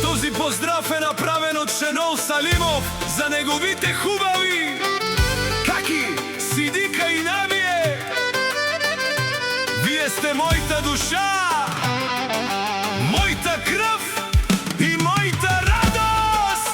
Този поздрав е направен од Шенол Салимов за неговите хубави каки, Сидика и Навие. Вие сте мојта душа, мојта крв и мојта радост.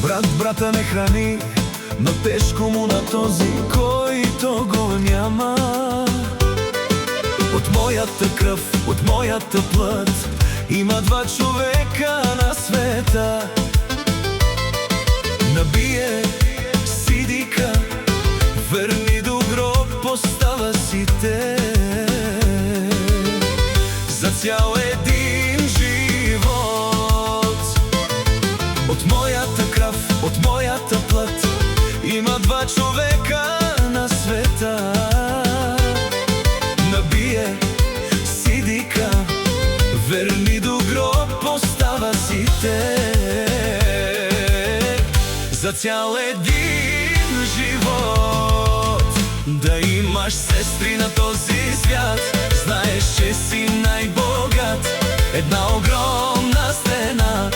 Брат брата не храни, но тешко му на този, който го няма. От моята кръв, от моята плът има два човека на света. Набие Сидика, верни до гроб постава си те. За цял един живот, от моята кръв, от моята плът има два човека на света. Набие Сидика, верни до гроб постава си те. За цял един живот да имаш сестри на този свят, знаеш, че си най-богат. Една огромна стена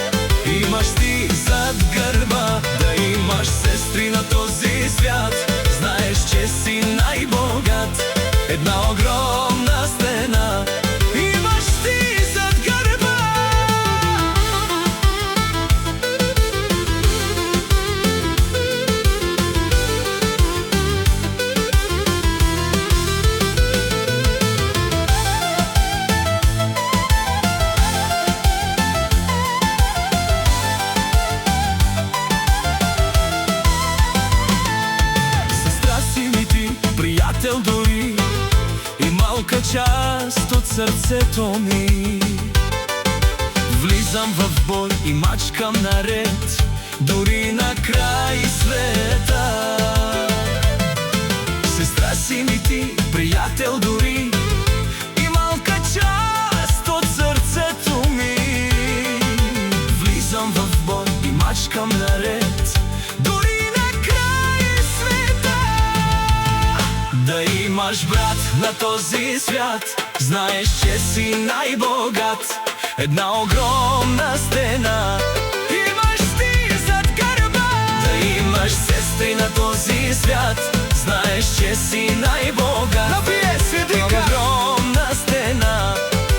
имаш ти зад гърба. Да имаш сестри на този свят, знаеш, че си най-богат. Една огромна стена имаш ти зад гърба. Приятел дори и малка част от сърцето ми. Влизам в бой и мачкам наред, дори на край света. Сестра си ми ти, приятел дори и малка част от сърцето ми. Влизам в бой и мачкам наред, да имаш брат на този свят, знаеш, че си най-богат. Една огромна стена имаш ти зад гърба. Да имаш сестри на този свят, знаеш, че си най-богат. Набие Сидика, огромна стена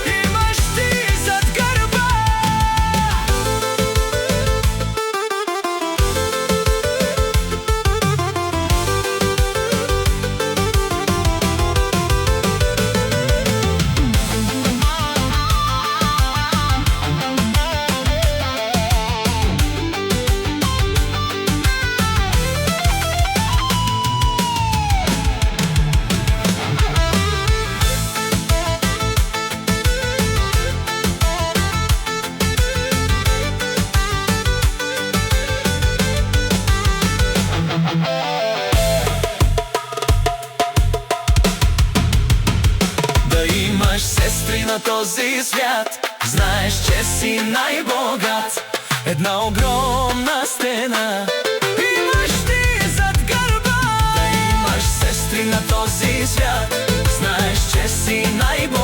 имаш ти зад гърба. Сестри на този свят, знаеш, че си най-богат. Една огромна стена имаш ти зад гърба. Да имаш сестри на този свят, знаеш, че си най-богат.